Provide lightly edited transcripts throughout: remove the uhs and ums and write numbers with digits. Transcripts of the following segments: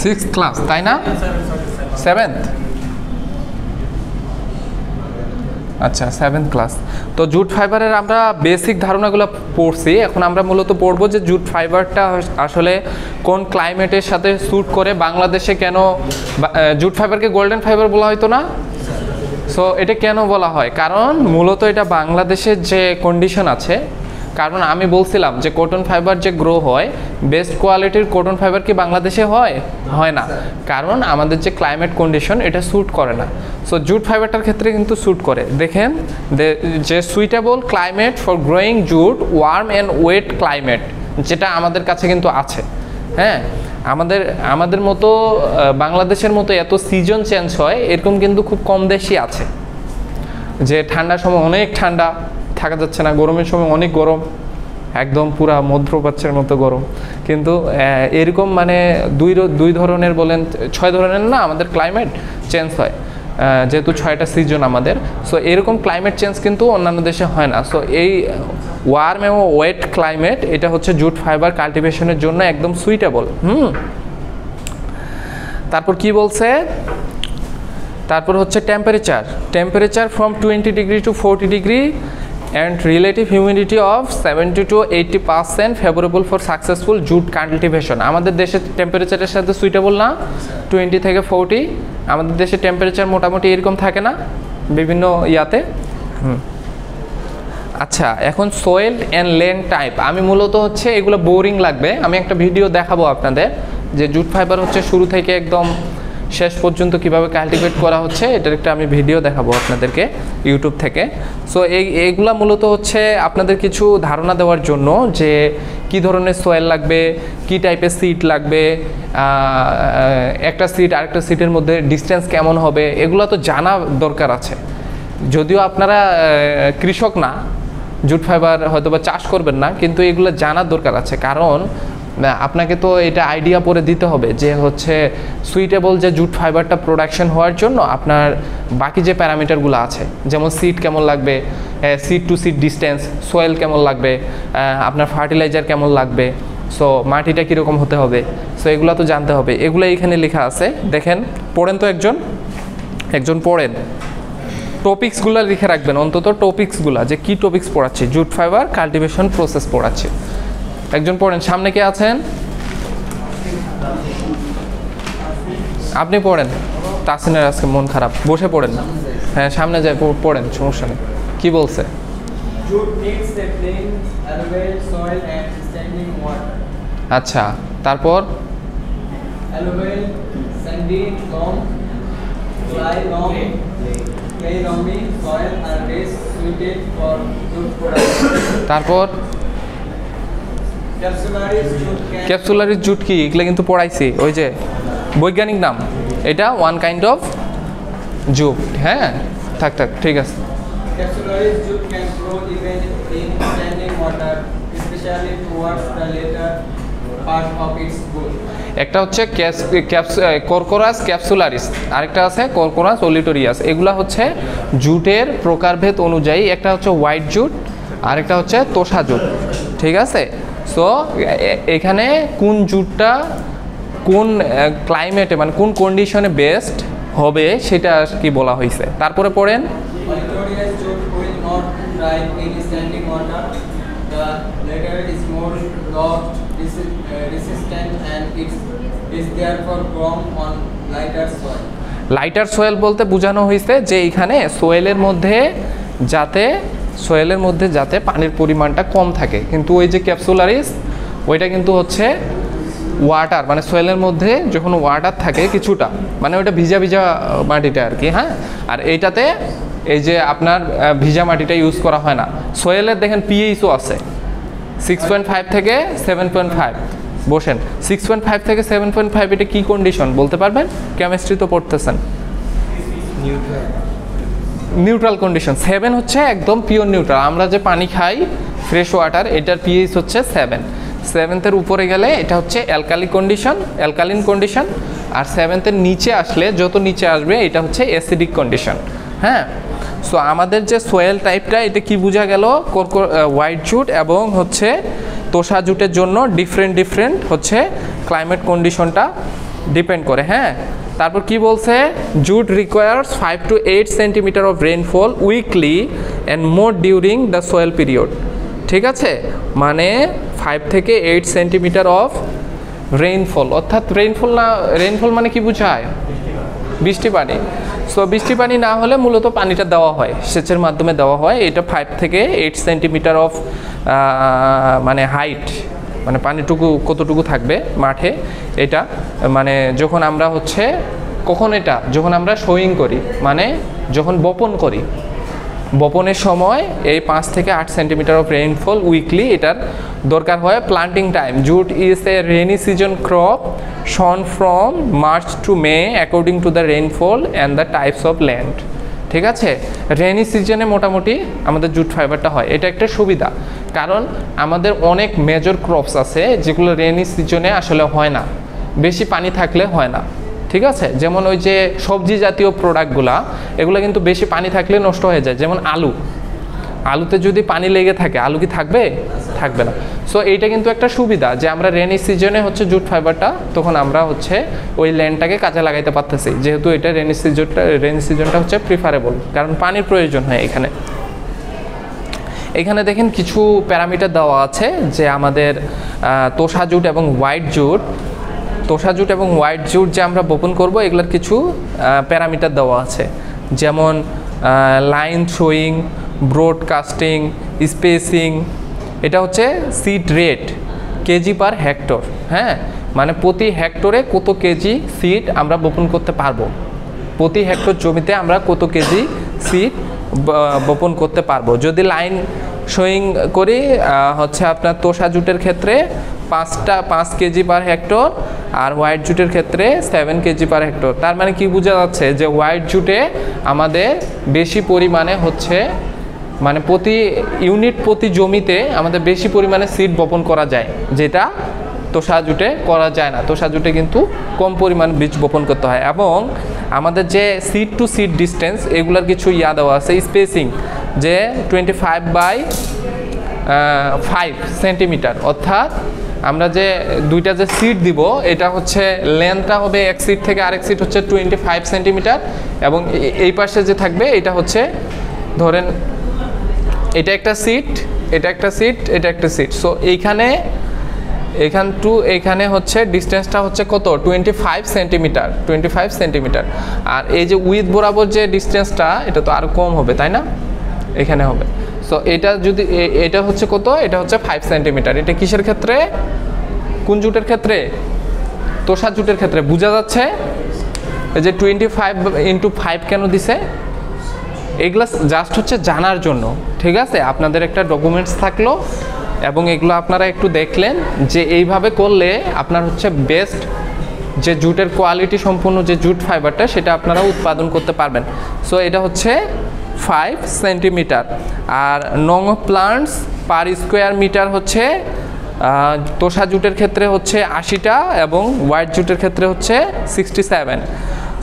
6th class তাই না? 7th, আচ্ছা 7th ক্লাস। তো জুট ফাইবারের আমরা বেসিক ধারণাগুলো পড়ছি, এখন আমরা মূলত পড়বো যে জুট ফাইবারটা আসলে কোন ক্লাইমেটের সাথে স্যুট করে। বাংলাদেশে কেন জুট ফাইবারকে গোল্ডেন ফাইবার বলা হয়তো না? সো এটা কেন বলা হয়? কারণ মূলত এটা বাংলাদেশের যে কন্ডিশন আছে, কারণ আমি বলছিলাম যে কটন ফাইবার যে গ্রো হয়, বেস্ট কোয়ালিটির কটন ফাইবার কি বাংলাদেশে হয়? হয় না, কারণ আমাদের যে ক্লাইমেট কন্ডিশন এটা স্যুট করে না। সো জুট ফাইবারটার ক্ষেত্রে কিন্তু স্যুট করে। দেখেন যে suitable climate for growing jute, warm and wet climate, যেটা আমাদের কাছে কিন্তু আছে। হ্যাঁ, আমাদের মতো বাংলাদেশের মতো এত সিজন চেঞ্জ হয় এরকম কিন্তু খুব কম দেশই আছে, যে ঠান্ডার সময় অনেক ঠান্ডা থাকা যাচ্ছে না, গরমের সময় অনেক গরম, একদম পুরা মধ্যপ্রাচ্যের মতো গরম। কিন্তু এরকম মানে দুই ধরনের বলেন 6 ধরনের না আমাদের ক্লাইমেট চেঞ্জ হয়, যেহেতু 6টা সিজন আমাদের। সো এরকম ক্লাইমেট চেঞ্জ কিন্তু অন্যান্য দেশে হয় না। সো এই ওয়ার্ম এবং ওয়েট ক্লাইমেট এটা হচ্ছে জুট ফাইবার কাল্টিভেশনের জন্য একদম সুইটেবল। তারপর কি বলছে? তারপর হচ্ছে temperature from 20 degree to 40 degree and relative humidity of 70 to 80% favorable for successful jute cultivation। আমাদের দেশের টেম্পারেচারের সাথে সুইটেবল না? 20 থেকে 40 আমাদের দেশের টেম্পারেচার মোটামুটি এরকম থাকে না বিভিন্ন ইয়াতে। আচ্ছা, এখন সোয়েল অ্যান্ড ল্যান্ড টাইপ, আমি মূলত হচ্ছে এগুলো বোরিং লাগবে, আমি একটা ভিডিও দেখাবো আপনাদের যে জুট ফাইবার হচ্ছে শুরু থেকে একদম শেষ পর্যন্ত কিভাবে কাল্টিভেট করা হচ্ছে, এটার একটা আমি ভিডিও দেখাবো আপনাদেরকে ইউটিউব থেকে। সো এইগুলা মূলত হচ্ছে আপনাদের কিছু ধারণা দেওয়ার জন্য যে কি ধরনের সয়েল লাগবে, কি টাইপের সিড লাগবে, একটা সিড আরেকটা সিডের মধ্যে ডিস্টেন্স কেমন হবে, এগুলো তো জানা দরকার আছে। যদিও আপনারা কৃষক না, জুট ফাইবার হয়তো বা চাষ করবেন না, কিন্তু এগুলো জানার দরকার আছে। কারণ আপনাকে তো এটা আইডিয়া পরে দিতে হবে যে হচ্ছে সুইটেবল যে জুট ফাইবারটা প্রোডাকশন হওয়ার জন্য আপনার বাকি যে প্যারামিটারগুলো আছে, যেমন সিড কেমন লাগবে, seed two seed distance, Soyel কেমন লাগবে, আপনার ফার্টিলাইজার কেমন লাগবে, সো মাটিটা কীরকম হতে হবে, সো এগুলো তো জানতে হবে। এগুলো এখানে লেখা আছে, দেখেন পড়েন তো, একজন পড়েন, টপিক্সগুলো লিখে রাখবেন, অন্তত টপিক্সগুলো যে কী টপিক্স পড়াচ্ছি, জুট ফাইবার কাল্টিভেশন প্রসেস পড়াচ্ছি। একজন পড়েন, সামনে কে আছেন? আপনি পড়েন। তাসিনের আজকে মন খারাপ, বসে পড়েন। হ্যাঁ, সামনে যায় পড়েন, সমস্যা নেই। কি বলছে? আচ্ছা, তারপর তারপর ক্যাপসুলারিস জুট কি, এগুলো কিন্তু পড়াইছি, ওই যে বৈজ্ঞানিক নাম, এটা ওয়ান কাইন্ড অফ জুট। হ্যাঁ, থাক ঠিক আছে। Capsularis jute can grow even in standing water, especially towards the later part of its growth. একটা হচ্ছে কর্কোরাস ক্যাপসুলারিস, আরেকটা আছে কর্কোরাস ওলিটোরিয়াস। এগুলা হচ্ছে জুটের প্রকারভেদ অনুযায়ী, একটা হচ্ছে হোয়াইট জুট, আরেকটা হচ্ছে তোষা জুট। ঠিক আছে? সো এখানে কোন জুটটা কোন ক্লাইমেটে মানে কোন কন্ডিশনে বেস্ট হবে সেটা কি বলা হয়েছে। তারপরে পড়েন, Olitorius jute will not thrive in standing water. The latter is more drought resistant and it is therefore grown on lighter soil. Lighter soil বলতে বোঝানো হয়েছে যে এখানে সোয়েলের মধ্যে যাতে পানির পরিমাণটা কম থাকে। কিন্তু ওই যে ক্যাপসুলারিস ওইটা কিন্তু হচ্ছে ওয়াটার, মানে সোয়েলের মধ্যে যখন ওয়াটার থাকে কিছুটা, মানে ওইটা ভিজা মাটিটা আর কি। হ্যাঁ, আর এইটাতে এই যে আপনার ভিজা মাটিটা ইউজ করা হয় না। সোয়েলের দেখেন পিএইচও আছে 6.5 থেকে 7.5। বসেন, 6.5 থেকে 7.5 এটা কি কন্ডিশন বলতে পারবেন? কেমিস্ট্রি তো পড়তেছেন। Neutral condition. 7 হচ্ছে একদম পিওর নিউট্রাল। আমরা যে পানি খাই ফ্রেশ ওয়াটার, এটার পিএইচ হচ্ছে 7। 7-এর উপরে গেলে এটা হচ্ছে অ্যালকালিন কন্ডিশন। আর 7-এর নিচে আসলে, যত নিচে আসবে এটা হচ্ছে অ্যাসিডিক কন্ডিশন। হ্যাঁ, সো আমাদের যে সোয়েল টাইপটা এটা কি বোঝা গেল? হোয়াইট জুট এবং হচ্ছে তোষা জুটের জন্য ডিফারেন্ট হচ্ছে ক্লাইমেট কন্ডিশনটা ডিপেন্ড করে। হ্যাঁ, তারপর কি বলছে, jute requires 5 to 8 centimetre of rainfall weekly and more during the soil period. ঠিক আছে, মানে 5 থেকে 8 সেন্টিমিটার অফ রেইনফল, অর্থাৎ রেইনফল মানে কি বোঝায়, বৃষ্টি পানি। সো বৃষ্টি পানি না হলে মূলত পানিটা দেওয়া হয়, সেচের মাধ্যমে দেওয়া হয়। এটা 5 থেকে 8 সেন্টিমিটার অফ মানে হাইট, মানে পানিটুকু কতটুকু থাকবে মাঠে, এটা মানে যখন আমরা হচ্ছে কখন, এটা যখন আমরা সোয়িং করি, মানে যখন বপন করি, বপনের সময় এই 5 থেকে 8 সেন্টিমিটার অফ রেইনফল উইকলি এটার দরকার হয়। Planting time, jute is a rainy season crop sown from March to May according to the rainfall and the types of land. ঠিক আছে, রেনি সিজনে মোটামুটি আমাদের জুট ফাইবারটা হয়। এটা একটা সুবিধা, কারণ আমাদের অনেক মেজর ক্রপস আছে যেগুলো রেনি সিজনে আসলে হয় না, বেশি পানি থাকলে হয় না। ঠিক আছে, যেমন ওই যে সবজি জাতীয় প্রোডাক্টগুলা, এগুলো কিন্তু বেশি পানি থাকলে নষ্ট হয়ে যায়। যেমন আলুতে যদি পানি লেগে থাকে, আলু কি থাকবে? থাকবে না। সো এইটা কিন্তু একটা সুবিধা যে আমরা রেনি সিজনে হচ্ছে জুট ফাইবারটা, তখন আমরা হচ্ছে ওই ল্যান্ডটাকে কাজে লাগাইতে পারতেছি, যেহেতু এটা রেনি সিজনটা হচ্ছে প্রিফারেবল, কারণ পানির প্রয়োজন হয় এখানে। এখানে দেখেন কিছু প্যারামিটার দেওয়া আছে যে আমাদের তোষা জুট এবং হোয়াইট জুট, তোষা জুট এবং হোয়াইট জুট যে আমরা বপন করব, এগুলোর কিছু প্যারামিটার দেওয়া আছে, যেমন লাইন থ্রোয়িং, ব্রডকাস্টিং, স্পেসিং। এটা হচ্ছে সিড রেট কেজি পার হেক্টর। হ্যাঁ, মানে প্রতি হেক্টরে কত কেজি সিড আমরা বপন করতে পারবো, প্রতি হেক্টর জমিতে আমরা কত কেজি সিড বপন করতে পারবো। যদি লাইন শোয়িং করি হচ্ছে আপনার তোষা জুটের ক্ষেত্রে 5 কেজি পার হেক্টর, আর হোয়াইট জুটের ক্ষেত্রে 7 কেজি পার হেক্টর। তার মানে কি বোঝা যাচ্ছে যে হোয়াইট জুটে আমাদের বেশি পরিমাণে হচ্ছে, মানে প্রতি ইউনিট প্রতি জমিতে আমাদের বেশি পরিমাণে সিড বপন করা যায়, যেটা তোষা জুটে করা যায় না। তোষা জুটে কিন্তু কম পরিমাণ বীজ বপন করতে হয়। এবং আমাদের যে সিড টু সিড ডিস্টেন্স, এগুলার কিছু দেওয়া আছে। স্পেসিং যে 25/5 সেন্টিমিটার, অর্থাৎ আমরা যে দুইটা যে সিড দিব, এটা হচ্ছে লেন্থটা হবে এক সিড থেকে আরেক সিড হচ্ছে 25 সেন্টিমিটার, এবং এই পাশে যে থাকবে এটা হচ্ছে, ধরেন এটা একটা সিট, এটা একটা সিট, এটা একটা সিট। সো এখান টু এখানে হচ্ছে ডিস্টেন্সটা হচ্ছে কত, 25 সেন্টিমিটার। আর এই যে উইথ বরাবর যে ডিস্টেন্সটা, এটা তো আরও কম হবে, তাই না? এখানে হবে। সো এটা যদি এটা হচ্ছে কত, এটা হচ্ছে 5 সেন্টিমিটার। এটা কিসের ক্ষেত্রে, কোন জুটের ক্ষেত্রে? তোষা জুটের ক্ষেত্রে। বোঝা যাচ্ছে এই যে 25/5 কেন দিছে, এগুলো জাস্ট হচ্ছে জানার জন্য। ঠিক আছে, আপনাদের একটা ডকুমেন্টস থাকলো এবং এগুলো আপনারা একটু দেখলেন যে এইভাবে করলে আপনার হচ্ছে বেস্ট যে জুটের কোয়ালিটি সম্পূর্ণ যে জুট ফাইবারটা, সেটা আপনারা উৎপাদন করতে পারবেন। সো এটা হচ্ছে 5 সেন্টিমিটার। আর নং প্লান্টস পার স্কোয়ার মিটার হচ্ছে তোষা জুটের ক্ষেত্রে হচ্ছে 80টা এবং হোয়াইট জুটের ক্ষেত্রে হচ্ছে 67।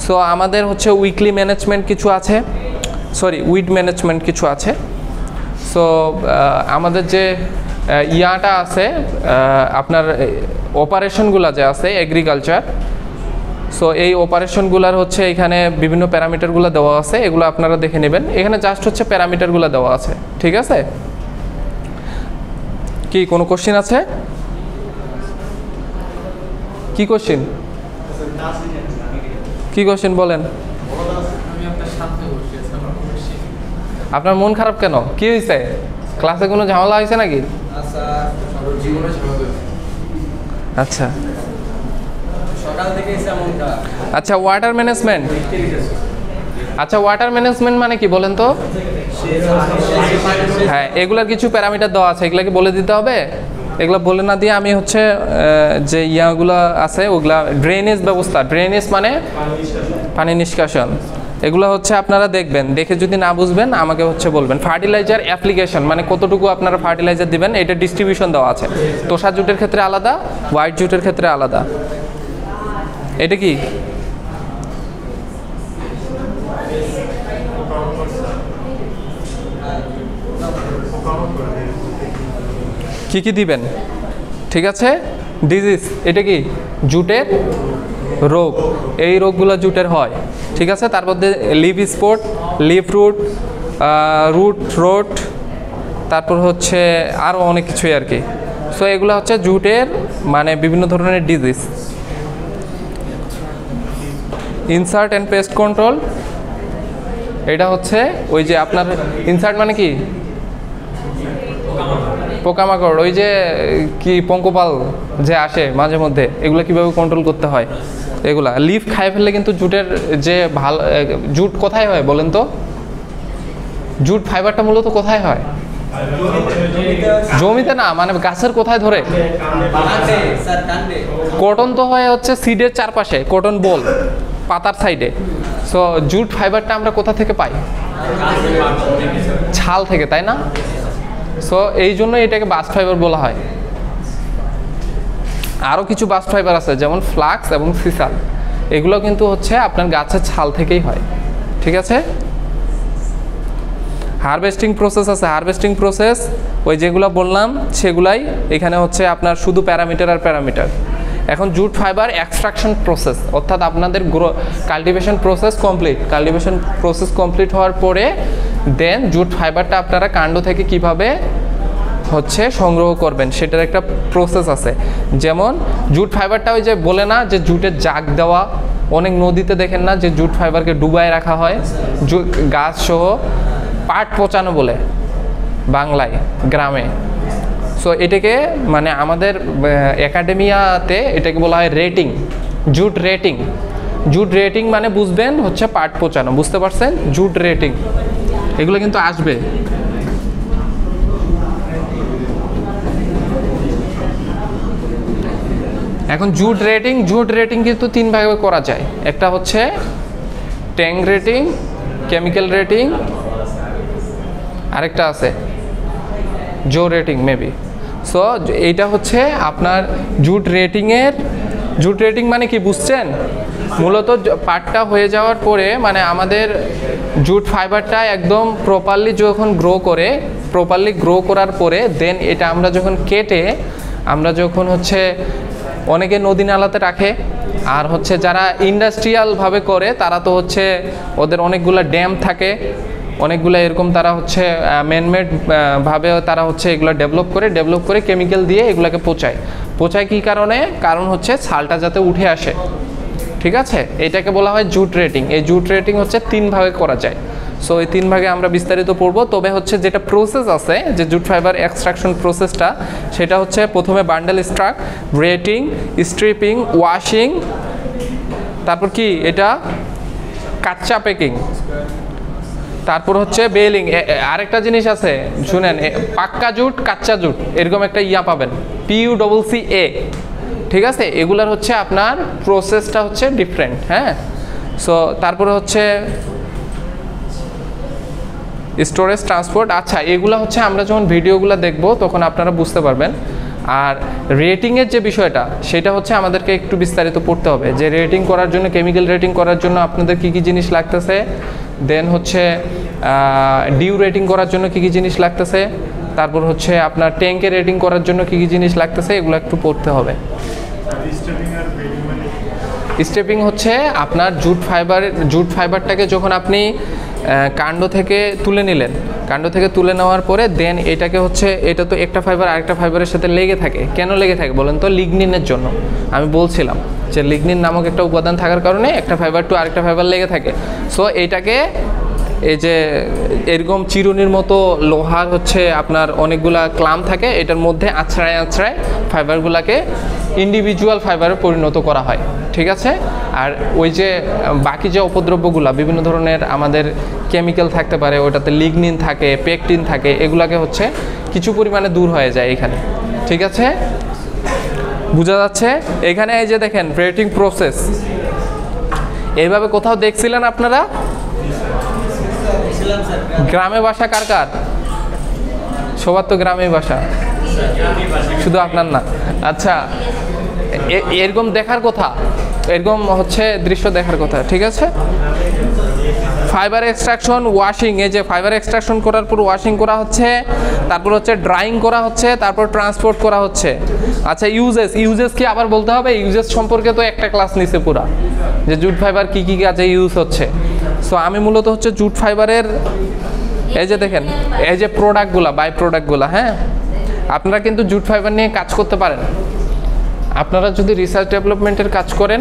সো আমাদের হচ্ছে উইকলি ম্যানেজমেন্ট কিছু আছে, উইড ম্যানেজমেন্ট কিছু আছে। সো আমাদের যে ইয়াটা আছে, আপনার অপারেশনগুলো যে আছে এগ্রিকালচার, সো এই অপারেশনগুলোর হচ্ছে এখানে বিভিন্ন প্যারামিটারগুলো দেওয়া আছে, এগুলো আপনারা দেখে নেবেন। এখানে জাস্ট হচ্ছে প্যারামিটারগুলো দেওয়া আছে। ঠিক আছে, কি কোনো কোশ্চেন আছে? কি কোশ্চেন বলেন? আপনার মন খারাপ কেন, কি হয়েছে? ক্লাসে কোনো ঝামেলা হয়েছে নাকি? আচ্ছা আচ্ছা, ওয়াটার ম্যানেজমেন্ট। আচ্ছা, ওয়াটার ম্যানেজমেন্ট মানে কি বলেন তো? হ্যাঁ, এগুলার কিছু প্যারামিটার দেওয়া আছে, এগুলা কি বলে দিতে হবে? এগুলো বলে না দিয়ে আমি হচ্ছে যে ইয়াগুলো আছে ওগুলা, ড্রেনেজ ব্যবস্থা, ড্রেনেজ মানে পানি নিষ্কাশন, এগুলো হচ্ছে আপনারা দেখবেন, দেখে যদি না বুঝবেন আমাকে হচ্ছে বলবেন। ফার্টিলাইজার অ্যাপ্লিকেশন মানে কতটুকু আপনারা ফার্টিলাইজার দিবেন, এটা ডিস্ট্রিবিউশন দেওয়া আছে। তোষা জুটের ক্ষেত্রে আলাদা, হোয়াইট জুটের ক্ষেত্রে আলাদা। এটা কি কি দিবেন? ঠিক আছে, ডিজিজ, এটা কি জুটের রোগ, এই রোগগুলো জুটের হয়, ঠিক আছে। তার মধ্যে leaf spot, leaf root, root rot, তারপর হচ্ছে আরও অনেক কিছুই আর কি। সো এগুলো হচ্ছে জুটের মানে বিভিন্ন ধরনের disease. Insect and pest control, এটা হচ্ছে ওই যে আপনার ইনসার্ট মানে কি পোকামাকড়, ওই যে কি পঙ্কপাল যে আসে মাঝে মধ্যে, এগুলো কিভাবে কন্ট্রোল করতে হয় এগুলা। লিফ খাই ফেললে কিন্তু জুটের যে ভালো, জুট কোথায় হয় বলেন তো? জুট ফাইবারটা মূলত কোথায় হয়? জমিতে না, মানে গাছের কোথায় ধরে? কটন তো হয় হচ্ছে সিডের চারপাশে, কটন বল পাতার সাইডে। সো জুট ফাইবারটা আমরা কোথা থেকে পাই? ছাল থেকে, তাই না? সো এই জন্য এটাকে বাস্ট ফাইবার বলা হয়। আরও কিছু বাস্ট ফাইবার আছে যেমন ফ্লাক্স এবং সিসাল, এগুলো কিন্তু হচ্ছে আপনার গাছের ছাল থেকেই হয়, ঠিক আছে। হারভেস্টিং প্রসেস আছে, হারভেস্টিং প্রসেস ওই যেগুলো বললাম সেগুলাই এখানে হচ্ছে আপনার শুধু প্যারামিটার আর প্যারামিটার। এখন জুট ফাইবার এক্সট্রাকশন প্রসেস, অর্থাৎ আপনাদের cultivation process complete, cultivation process complete হওয়ার পরে দেন জুট ফাইবারটা আপনারা কাণ্ড থেকে কিভাবে হচ্ছে সংগ্রহ করবেন সেটার একটা প্রসেস আছে। যেমন জুট ফাইবারটা ওই যে বলে না যে জুটের জাগ দেওয়া, অনেক নদীতে দেখেন না যে জুট ফাইবারকে ডুবায় রাখা হয় গাছ সহ, পাট পচানো বলে বাংলায় গ্রামে। সো এটাকে মানে আমাদের একাডেমিয়াতে এটাকে বলা হয় rating, jute rating. Jute rating মানে বুঝবেন হচ্ছে পাট পচানো, বুঝতে পারছেন? জুট রেটিং এগুলো কিন্তু আসবে। এখন জুট রেটিং কিন্তু তিন ভাগে করা যায়। একটা হচ্ছে ট্যাঙ্ক রেটিং, কেমিক্যাল রেটিং, আরেকটা আছে জো রেটিং মেবি। সো এইটা হচ্ছে আপনার জুট রেটিং মানে কি বুঝছেন? মূলত পাটটা হয়ে যাওয়ার পরে মানে আমাদের জুট ফাইবারটা একদম প্রপারলি যখন গ্রো করার পরে দেন এটা আমরা যখন কেটে আমরা যখন হচ্ছে অনেকে নদী নালাতে রাখে, আর হচ্ছে যারা ইন্ডাস্ট্রিয়ালভাবে করে তারা তো হচ্ছে ওদের অনেকগুলো ড্যাম থাকে, অনেকগুলো এরকম তারা হচ্ছে ম্যানমেড ভাবে তারা হচ্ছে এগুলো ডেভেলপ করে কেমিক্যাল দিয়ে এগুলোকে পচায় কী কারণে? কারণ হচ্ছে ছালটা যাতে উঠে আসে, ঠিক আছে। এটাকে বলা হয় জুট রেটিং। এই জুট রেটিং হচ্ছে তিন ভাগে করা যায়। সো এই তিন ভাগে আমরা বিস্তারিত পড়বো। তবে হচ্ছে যেটা প্রসেস আছে যে জুট ফাইবার এক্সট্রাকশন প্রসেসটা, সেটা হচ্ছে প্রথমে bundle struck, retting, stripping, washing, তারপর কি এটা কাচ্চা প্যাকিং, তারপর হচ্ছে বেলিং। আরেকটা জিনিস আছে শুনেন, পাক্কা জুট, কাচ্চা জুট, এরকম একটা পাবেন, PUCCA, ঠিক আছে। এগুলার হচ্ছে আপনার প্রসেসটা হচ্ছে ডিফারেন্ট, হ্যাঁ। সো তারপরে হচ্ছে স্টোরেজ, ট্রান্সপোর্ট। আচ্ছা, এগুলো হচ্ছে আমরা যখন ভিডিওগুলো দেখব তখন আপনারা বুঝতে পারবেন। আর রেটিংয়ের যে বিষয়টা সেটা হচ্ছে আমাদেরকে একটু বিস্তারিত পড়তে হবে, যে রেটিং করার জন্য, কেমিক্যাল রেটিং করার জন্য আপনাদের কী কী জিনিস লাগতেছে, দেন হচ্ছে ডিউ রেটিং করার জন্য কী কী জিনিস লাগতেছে, তারপর হচ্ছে আপনার ট্যাঙ্কে রেটিং করার জন্য কী কী জিনিস লাগতেছে, এগুলো একটু পড়তে হবে। স্টেপিং হচ্ছে আপনার জুট ফাইবারটাকে যখন আপনি কাণ্ড থেকে তুলে নিলেন, কাণ্ড থেকে তুলে নেওয়ার পরে দেন এটাকে হচ্ছে, এটা তো একটা ফাইবার আরেকটা ফাইবারের সাথে লেগে থাকে। কেন লেগে থাকে বলেন তো? লিগনিনের জন্য। আমি বলছিলাম যে লিগনিন নামক একটা উপাদান থাকার কারণে একটা ফাইবার টু আরেকটা ফাইবার লেগে থাকে। সো এইটাকে এই যে এরকম চিরুনির মতো লোহার হচ্ছে আপনার অনেকগুলা ক্লাম থাকে, এটার মধ্যে আছড়ায় ফাইবারগুলোকে ইন্ডিভিজুয়াল ফাইবারে পরিণত করা হয়, ঠিক আছে। আর ওই যে বাকি যে উপদ্রব্যগুলো বিভিন্ন ধরনের আমাদের কেমিক্যাল থাকতে পারে, ওটাতে লিগনিন থাকে, পেকটিন থাকে, এগুলাকে হচ্ছে কিছু পরিমাণে দূর হয়ে যায় এখানে, ঠিক আছে। বোঝা যাচ্ছে? এখানে এই যে দেখেন রেটিং প্রসেস, এইভাবে কোথাও দেখছিলেন আপনারা? গ্রামে বাসা কার কার? সবার তো গ্রামেই বাসা, শুধু আপনার না। আচ্ছা, এরকম দেখার কথা এরকম হচ্ছে দৃশ্য দেখার কথা, ঠিক আছে। ফাইবার এক্সট্রাকশন, ওয়াশিং, এই যে ফাইবার এক্সট্রাকশন করার পর ওয়াশিং করা হচ্ছে, তারপর হচ্ছে ড্রাইং করা হচ্ছে, তারপর ট্রান্সপোর্ট করা হচ্ছে। আচ্ছা ইউজেস কি আবার বলতে হবে? ইউজেস সম্পর্কে তো একটা ক্লাস নিছে পুরা, যে জুট ফাইবার কী কী কাজে ইউজ হচ্ছে। সো আমি মূলত হচ্ছে জুট ফাইবারের এই যে দেখেন এই যে প্রোডাক্টগুলা, বাই প্রোডাক্টগুলা, হ্যাঁ আপনারা কিন্তু জুট ফাইবার নিয়ে কাজ করতে পারেন। আপনারা যদি রিসার্চ ডেভেলপমেন্টের কাজ করেন,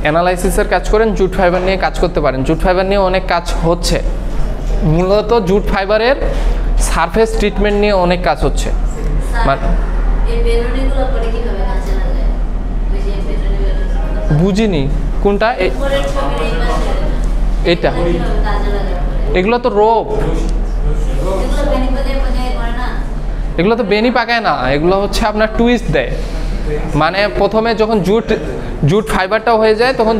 অ্যানালাইসিসের কাজ করেন, জুট ফাইবার নিয়ে কাজ করতে পারেন। জুট ফাইবার নিয়ে অনেক কাজ হচ্ছে, মূলত জুট ফাইবারের সারফেস ট্রিটমেন্ট নিয়ে অনেক কাজ হচ্ছে। বুঝিনি কোনটা, এটা এগুলো তো রোপ, এগুলো তো বেনি পাকায় না, এগুলো হচ্ছে আপনার টুইস্ট দেয়। মানে প্রথমে যখন জুট ফাইবারটা হয়ে যায় তখন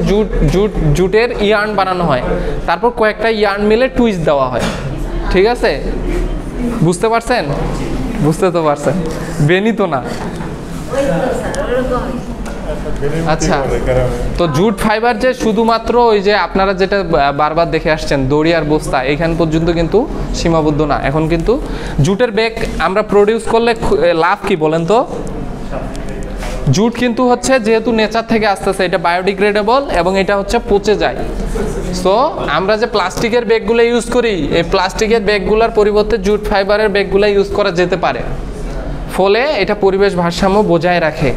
জুটের ইয়ার্ন বানানো হয়, তারপর কয়েকটা ইয়ার্ন মিলে টুইস্ট দেওয়া হয়, ঠিক আছে? বুঝতে পারছেন? বুঝতে তো পারছেন, বেনি তো না। আচ্ছা, তো জুট ফাইবার যে শুধুমাত্র ওই যে আপনারা যেটা বারবার দেখে আসছেন দড়ি আর বস্তা, এখান পর্যন্ত কিন্তু সীমাবদ্ধ না। এখন কিন্তু জুটের ব্যাগ আমরা প্রডিউস করলে লাভ কি বলেন তো? জুট কিন্তু হচ্ছে যেহেতু নেচার থেকে আসতেছে, এটা বায়োডিগ্রেডেবল এবং এটা হচ্ছে পচে যায়। সো আমরা যে প্লাস্টিকের ব্যাগগুলো ইউজ করি, এই প্লাস্টিকের ব্যাগগুলোর পরিবর্তে জুট ফাইবারের ব্যাগগুলো ইউজ করা যেতে পারে, ফলে এটা পরিবেশ ভারসাম্য বজায় রাখে।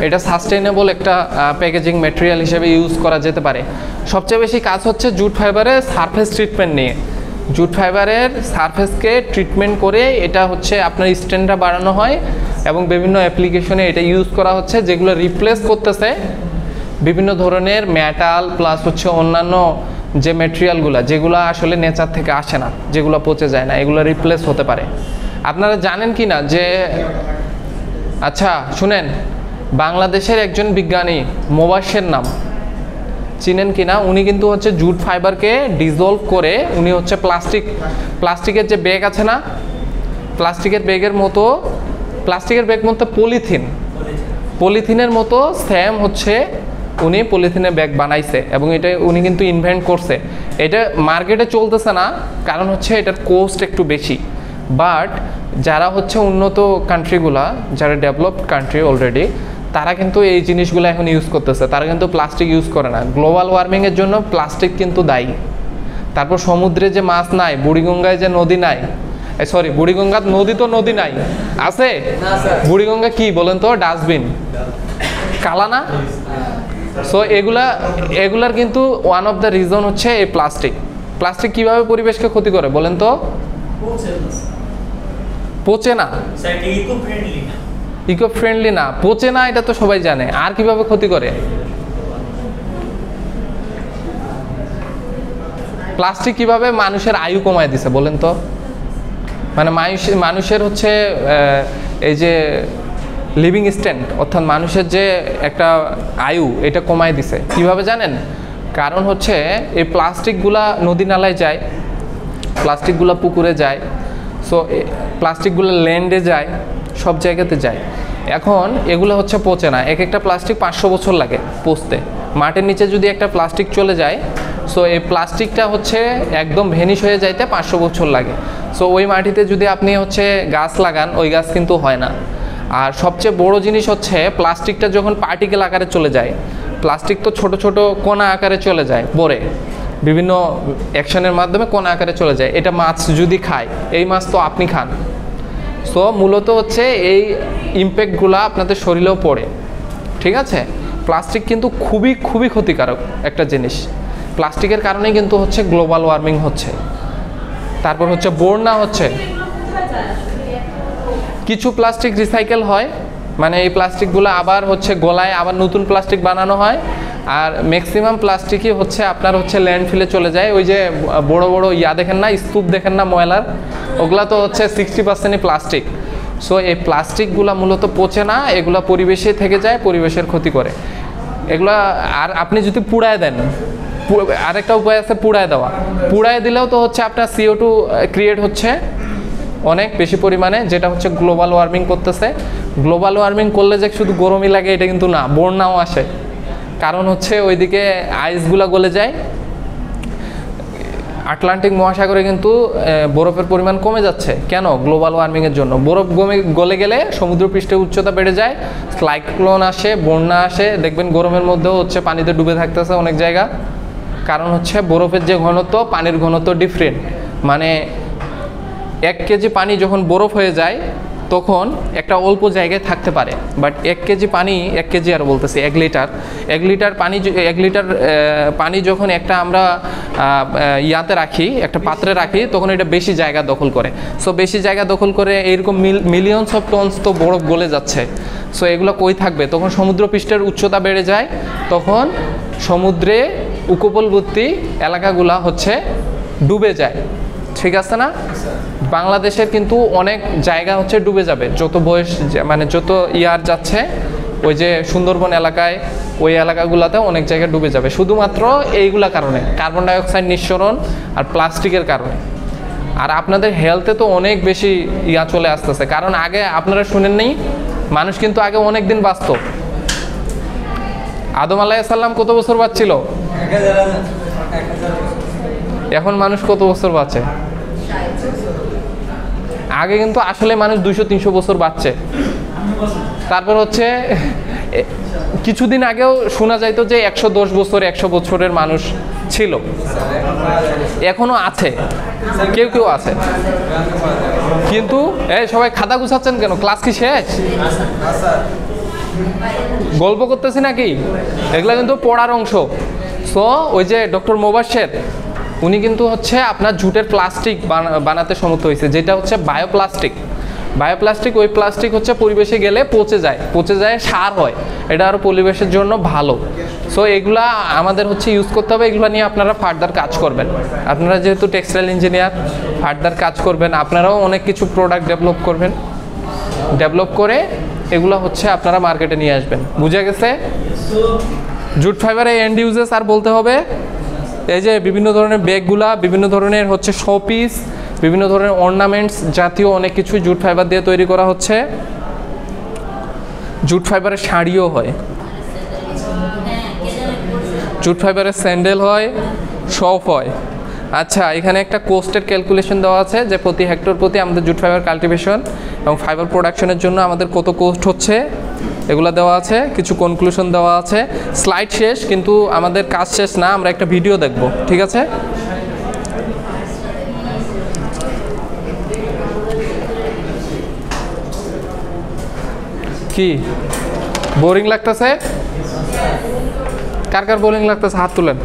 এটা সাস্টেইনেবল একটা প্যাকেজিং ম্যাটেরিয়াল হিসেবে ইউজ করা যেতে পারে। সবচেয়ে বেশি কাজ হচ্ছে জুট ফাইবারের সারফেস ট্রিটমেন্ট নিয়ে। জুট ফাইবারের সারফেসকে ট্রিটমেন্ট করে এটা হচ্ছে আপনার স্ট্যান্ডটা বাড়ানো হয় এবং বিভিন্ন অ্যাপ্লিকেশনে এটা ইউজ করা হচ্ছে, যেগুলো রিপ্লেস করতেছে বিভিন্ন ধরনের মেটাল প্লাস হচ্ছে অন্যান্য যে ম্যাটেরিয়ালগুলো যেগুলো আসলে নেচার থেকে আসে না, যেগুলো পচে যায় না, এগুলো রিপ্লেস হতে পারে। আপনারা জানেন কি না যে, আচ্ছা শুনেন, বাংলাদেশের একজন বিজ্ঞানী মোবাশ্বের নাম চিনেন কি না? উনি কিন্তু হচ্ছে জুট ফাইবারকে ডিজলভ করে উনি হচ্ছে প্লাস্টিকের যে ব্যাগ আছে না, প্লাস্টিকের ব্যাগ মতো পলিথিনের মতো সেম হচ্ছে উনি পলিথিনের ব্যাগ বানাইছে এবং এটা উনি কিন্তু ইনভেন্ট করছে। এটা মার্কেটে চলতেছে না, কারণ হচ্ছে এটার কোস্ট একটু বেশি। বাট যারা হচ্ছে উন্নত কান্ট্রিগুলা, যারা ডেভেলপড কান্ট্রি অলরেডি, তারা কিন্তু এই জিনিসগুলো এখন ইউজ করতেছে, তারা কিন্তু প্লাস্টিক ইউজ করে না। গ্লোবাল ওয়ার্মিংয়ের জন্য প্লাস্টিক কিন্তু দায়ী। তারপর সমুদ্রে যে মাছ নাই, বুড়িগঙ্গায় যে নদী নাই, সরি বুড়িগঙ্গার নদী তো নদী নাই, আছে? বুড়িগঙ্গা কি বলেন তো? ডাস্টবিন, কালা না? সো এগুলার কিন্তু ওয়ান অফ দ্য রিজন হচ্ছে এই প্লাস্টিক কিভাবে পরিবেশকে ক্ষতি করে বলেন তো? পচে না, ইকো ফ্রেন্ডলি না, পচে না, এটা তো সবাই জানে। আর কিভাবে ক্ষতি করে? প্লাস্টিক কিভাবে মানুষের আয়ু কমায় দিছে বলেন তো? মানে মানুষের হচ্ছে এই যে লিভিং স্ট্যান্ড, অর্থাৎ মানুষের যে একটা আয়ু, এটা কমায় দিছে। কিভাবে জানেন? কারণ হচ্ছে এই প্লাস্টিকগুলা নদী নালায় যায়, প্লাস্টিকগুলা পুকুরে যায়, সো প্লাস্টিকগুলো ল্যান্ডে যায়, সব জায়গাতে যায়। এখন এগুলো হচ্ছে পচে না। একটা প্লাস্টিক 500 বছর লাগে পচতে। মাটির নিচে যদি একটা প্লাস্টিক চলে যায়, সো এই প্লাস্টিকটা হচ্ছে একদম ভেনিশ হয়ে যাইতে 500 বছর লাগে। সো ওই মাটিতে যদি আপনি হচ্ছে গাছ লাগান, ওই গাছ কিন্তু হয় না। আর সবচেয়ে বড় জিনিস হচ্ছে প্লাস্টিকটা যখন পার্টিকেল আকারে চলে যায়, প্লাস্টিক তো ছোট ছোট কণা আকারে চলে যায়, পরে বিভিন্ন অ্যাকশনের মাধ্যমে কণা আকারে চলে যায়। এটা মাছ যদি খায়, এই মাছ তো আপনি খান। সো মূলত হচ্ছে এই ইমপ্যাক্টগুলো আপনাদের শরীরেও পড়ে, ঠিক আছে? প্লাস্টিক কিন্তু খুবই খুবই ক্ষতিকারক একটা জিনিস। প্লাস্টিকের কারণেই কিন্তু হচ্ছে গ্লোবাল ওয়ার্মিং হচ্ছে, তারপর হচ্ছে বন্যা হচ্ছে। কিছু প্লাস্টিক রিসাইকেল হয়, মানে এই প্লাস্টিকগুলো আবার হচ্ছে গলায় আবার নতুন প্লাস্টিক বানানো হয়। আর ম্যাক্সিমাম প্লাস্টিকই হচ্ছে আপনার হচ্ছে ল্যান্ডফিলে চলে যায়। ওই যে বড় বড় দেখেন না, স্তূপ দেখেন না ময়লার, ওগুলা তো হচ্ছে 60%ই প্লাস্টিক। সো এই প্লাস্টিকগুলো মূলত পচে না, এগুলা পরিবেশে থেকে যায়, পরিবেশের ক্ষতি করে এগুলা। আর আপনি যদি পুড়ায় দেন, আরেকটা উপায় আছে পুড়ায় দেওয়া। পুড়ায় দিলেও তো হচ্ছে আপনার CO2 ক্রিয়েট হচ্ছে, অনেক বেশি পরিমাণে, যেটা হচ্ছে গ্লোবাল ওয়ার্মিং করতেছে। গ্লোবাল ওয়ার্মিং করলে যে শুধু গরমই লাগে এটা কিন্তু না, বন্যাও আসে। কারণ হচ্ছে ওইদিকে আইসগুলা গলে যায়, আটলান্টিক মহাসাগরে কিন্তু বরফের পরিমাণ কমে যাচ্ছে। কেন? গ্লোবাল ওয়ার্মিংয়ের জন্য। বরফ গলে গেলে সমুদ্রপৃষ্ঠের উচ্চতা বেড়ে যায়, সাইক্লোন আসে, বন্যা আসে। দেখবেন গরমের মধ্যেও হচ্ছে পানিতে ডুবে থাকতেছে অনেক জায়গা। কারণ হচ্ছে বরফের যে ঘনত্ব, পানির ঘনত্ব ডিফারেন্ট। মানে 1 কেজি পানি যখন বরফ হয়ে যায় তখন একটা অল্প জায়গায় থাকতে পারে, বাট 1 কেজি পানি, 1 কেজি আর বলতেছি 1 লিটার পানি, 1 লিটার পানি যখন একটা আমরা ইয়াতে রাখি, একটা পাত্রে রাখি, তখন এটা বেশি জায়গা দখল করে। সো বেশি জায়গা দখল করে এইরকম মিলিয়নস অফ টনস তো বরফ গলে যাচ্ছে। সো এগুলো কই থাকবে? তখন সমুদ্রপৃষ্ঠের উচ্চতা বেড়ে যায়, তখন সমুদ্রে উপকূলবর্তী এলাকাগুলা হচ্ছে ডুবে যায়। ঠিক আছে না? বাংলাদেশের কিন্তু অনেক জায়গা হচ্ছে ডুবে যাবে যত বয়স, মানে যত ইয়ার যাচ্ছে। ওই যে সুন্দরবন এলাকায়, ওই এলাকাগুলোতে অনেক জায়গা ডুবে যাবে শুধুমাত্র এইগুলা কারণে, কার্বন ডাইঅক্সাইড নিঃসরণ আর প্লাস্টিকের কারণে। আর আপনাদের হেলথে তো অনেক বেশি ইয়া চলে আসতেছে। কারণ আগে আপনারা শুনেননি, মানুষ কিন্তু আগে অনেক দিন বাঁচত। আদম আলাইহিস সালাম কত বছর বাঁচছিল? এখন মানুষ কত বছর বাঁচে? আগে কিন্তু আসলে মানুষ 200-300 বছর বাঁচছে। তারপর হচ্ছে কিছুদিন আগেও শোনা যাইতো যে 110 বছর, 100 বছরের মানুষ ছিল, এখনো আছে, কেউ কেউ আছে। কিন্তু এই সবাই খাতা গুছাচ্ছেন কেন? ক্লাস কি শেষ? গল্প করতেছি নাকি? এগুলা কিন্তু পড়ার অংশ। সো ওই যে ডক্টর মোবাশ্বের, উনি কিন্তু হচ্ছে আপনার জুটের প্লাস্টিক বানাতে সমর্থ হয়েছে, যেটা হচ্ছে বায়োপ্লাস্টিক। ওই প্লাস্টিক হচ্ছে পরিবেশে গেলে পচে যায়, সার হয়। এটা আরও পরিবেশের জন্য ভালো। সো এগুলা আমাদের হচ্ছে ইউজ করতে হবে। এগুলো নিয়ে আপনারা ফার্দার কাজ করবেন। আপনারা যেহেতু টেক্সটাইল ইঞ্জিনিয়ার, ফার্দার কাজ করবেন। আপনারাও অনেক কিছু প্রোডাক্ট ডেভেলপ করে এগুলো হচ্ছে আপনারা মার্কেটে নিয়ে আসবেন। বুঝে গেছে? জুট ফাইবারের এন্ড ইউজেস আর বলতে হবে। এই যে বিভিন্ন ধরনের ব্যাগগুলা, বিভিন্ন ধরনের হচ্ছে শোপিস, বিভিন্ন ধরনের অর্নামেন্টস জাতীয় অনেক কিছু জুট ফাইবার দিয়ে তৈরি করা হচ্ছে। জুট ফাইবারের শাড়িও হয়, জুট ফাইবারের স্যান্ডেল হয়, শপ হয়। আচ্ছা, এখানে একটা কোস্টের ক্যালকুলেশন দেওয়া আছে যে প্রতি হেক্টর প্রতি আমাদের জুট ফাইবার কাল্টিভেশন এবং ফাইবার প্রোডাকশনের জন্য আমাদের কত কোস্ট হচ্ছে, এগুলো দেওয়া আছে। কিছু কনক্লুশন দেওয়া আছে। স্লাইড শেষ, কিন্তু আমাদের কাজ শেষ না, আমরা একটা ভিডিও দেখব। ঠিক আছে? কি বোরিং লাগতেছে? কার কার বোরিং লাগতেছে হাত তুলেন।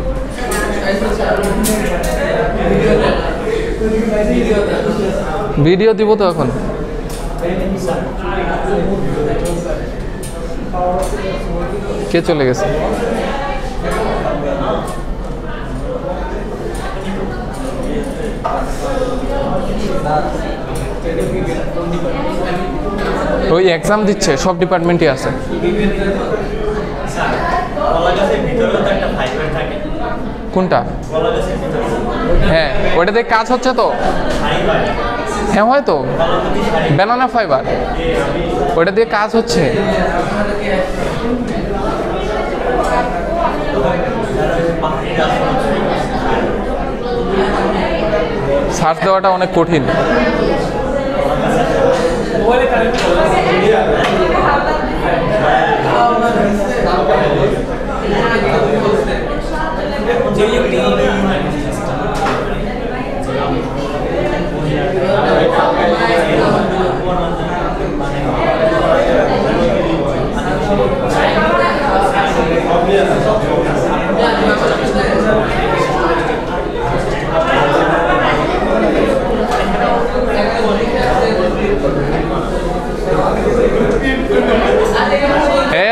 ভিডিও দিব তো এখন। কে চলে গেছে? ওই এক্সাম দিচ্ছে, সব ডিপার্টমেন্টই আছে। কোনটা? হ্যাঁ, ওইটা দিয়ে কাজ হচ্ছে তো। হ্যাঁ হয়তো ব্যানানা ফাইবার, ওইটা দিয়ে কাজ হচ্ছে। সার্চ দেওয়াটা অনেক কঠিন।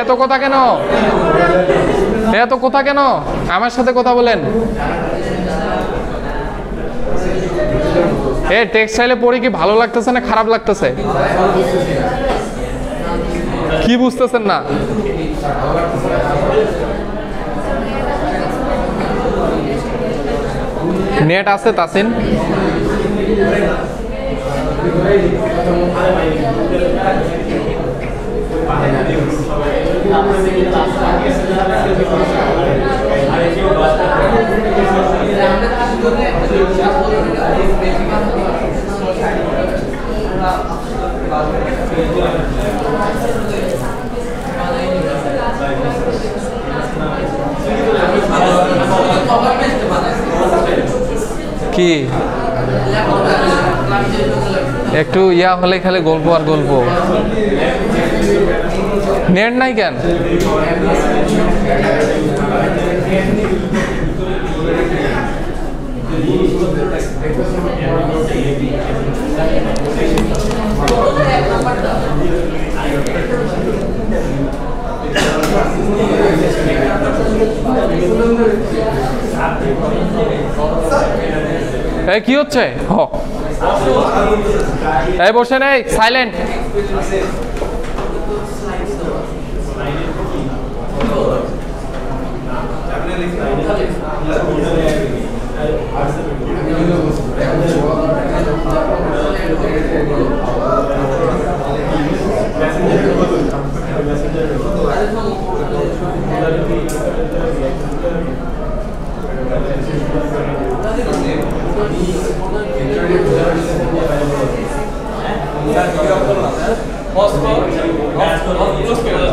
এত কথা কেন? এত কথা কেন? আমার সাথে কথা বলেন। টেক্সটাইলে পড়ে কি ভালো লাগতেছে না খারাপ লাগতেছে? কি বুঝতেছেন না? নেট আছে তাসিন? কি একটু ইয়া হলে খালি গল্প আর গল্প, নেট নাই কেন? এই কি হচ্ছে? এই বসে নেই, সাইলেন্ট। Moscow